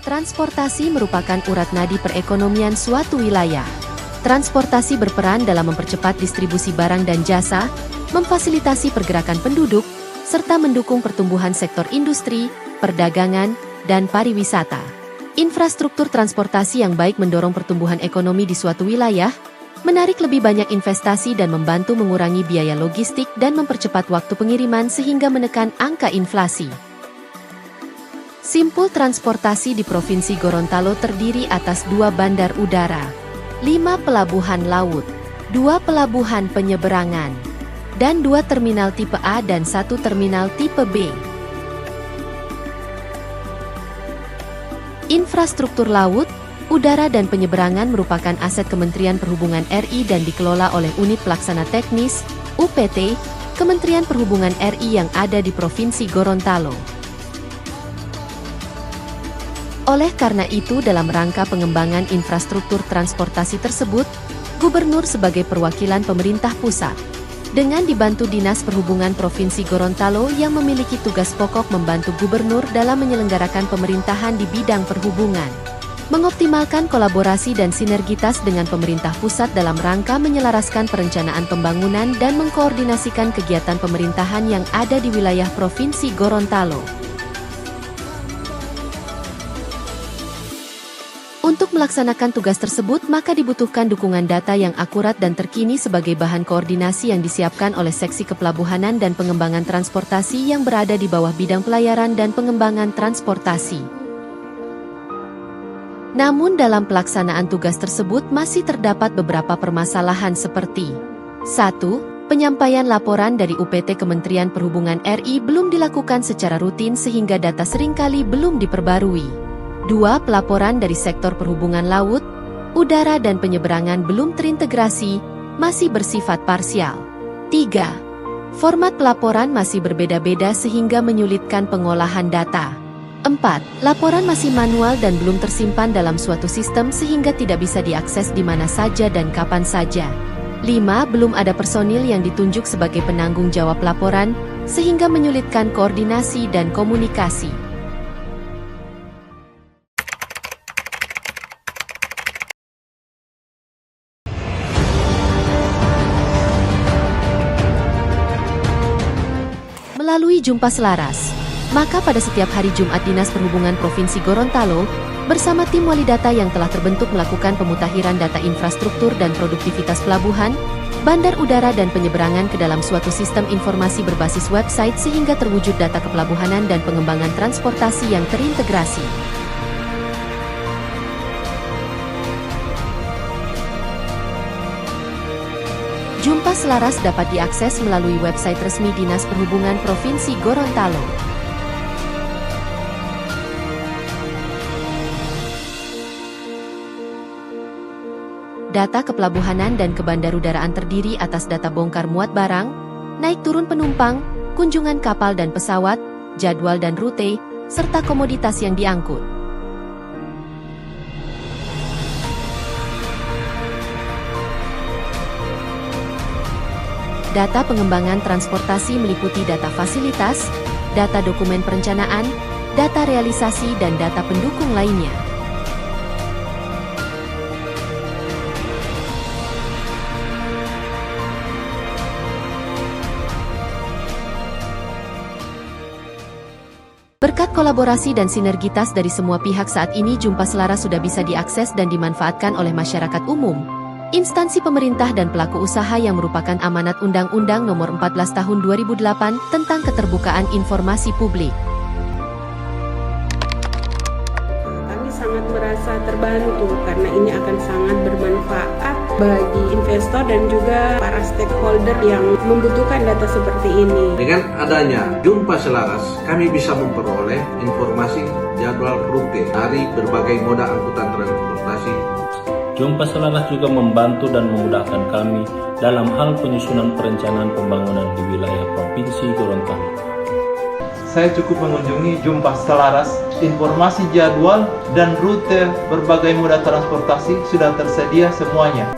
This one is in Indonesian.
Transportasi merupakan urat nadi perekonomian suatu wilayah. Transportasi berperan dalam mempercepat distribusi barang dan jasa, memfasilitasi pergerakan penduduk, serta mendukung pertumbuhan sektor industri, perdagangan, dan pariwisata. Infrastruktur transportasi yang baik mendorong pertumbuhan ekonomi di suatu wilayah, menarik lebih banyak investasi dan membantu mengurangi biaya logistik dan mempercepat waktu pengiriman sehingga menekan angka inflasi. Simpul transportasi di Provinsi Gorontalo terdiri atas 2 bandar udara, 5 pelabuhan laut, 2 pelabuhan penyeberangan, dan 2 terminal tipe A dan 1 terminal tipe B. Infrastruktur laut, udara dan penyeberangan merupakan aset Kementerian Perhubungan RI dan dikelola oleh Unit Pelaksana Teknis, UPT, Kementerian Perhubungan RI yang ada di Provinsi Gorontalo. Oleh karena itu dalam rangka pengembangan infrastruktur transportasi tersebut, Gubernur sebagai perwakilan pemerintah pusat, dengan dibantu Dinas Perhubungan Provinsi Gorontalo yang memiliki tugas pokok membantu Gubernur dalam menyelenggarakan pemerintahan di bidang perhubungan. Mengoptimalkan kolaborasi dan sinergitas dengan pemerintah pusat dalam rangka menyelaraskan perencanaan pembangunan dan mengkoordinasikan kegiatan pemerintahan yang ada di wilayah Provinsi Gorontalo. Untuk melaksanakan tugas tersebut maka dibutuhkan dukungan data yang akurat dan terkini sebagai bahan koordinasi yang disiapkan oleh Seksi Kepelabuhanan dan Pengembangan Transportasi yang berada di bawah bidang pelayaran dan pengembangan transportasi. Namun dalam pelaksanaan tugas tersebut masih terdapat beberapa permasalahan seperti 1. Penyampaian laporan dari UPT Kementerian Perhubungan RI belum dilakukan secara rutin sehingga data seringkali belum diperbarui. 2. Pelaporan dari sektor perhubungan laut, udara dan penyeberangan belum terintegrasi, masih bersifat parsial. 3. Format pelaporan masih berbeda-beda sehingga menyulitkan pengolahan data. 4. Laporan masih manual dan belum tersimpan dalam suatu sistem sehingga tidak bisa diakses di mana saja dan kapan saja. 5. Belum ada personil yang ditunjuk sebagai penanggung jawab laporan, sehingga menyulitkan koordinasi dan komunikasi. Melalui Jumpa Selaras, maka pada setiap hari Jumat Dinas Perhubungan Provinsi Gorontalo bersama tim wali data yang telah terbentuk melakukan pemutakhiran data infrastruktur dan produktivitas pelabuhan, bandar udara dan penyeberangan ke dalam suatu sistem informasi berbasis website sehingga terwujud data kepelabuhanan dan pengembangan transportasi yang terintegrasi. Jumpa Selaras dapat diakses melalui website resmi Dinas Perhubungan Provinsi Gorontalo. Data kepelabuhanan dan kebandarudaraan terdiri atas data bongkar muat barang, naik turun penumpang, kunjungan kapal dan pesawat, jadwal dan rute, serta komoditas yang diangkut. Data pengembangan transportasi meliputi data fasilitas, data dokumen perencanaan, data realisasi dan data pendukung lainnya. Berkat kolaborasi dan sinergitas dari semua pihak saat ini Jumpa Selaras sudah bisa diakses dan dimanfaatkan oleh masyarakat umum, instansi pemerintah dan pelaku usaha yang merupakan amanat Undang-Undang Nomor 14 Tahun 2008 tentang Keterbukaan Informasi Publik. Kami sangat merasa terbantu karena ini akan sangat bermanfaat bagi investor dan juga para stakeholder yang membutuhkan data seperti ini. Dengan adanya Jumpa Selaras, kami bisa memperoleh informasi jadwal rute dari berbagai moda angkutan transportasi. Jumpa Selaras juga membantu dan memudahkan kami dalam hal penyusunan perencanaan pembangunan di wilayah Provinsi Gorontalo. Saya cukup mengunjungi Jumpa Selaras, informasi jadwal dan rute berbagai moda transportasi sudah tersedia semuanya.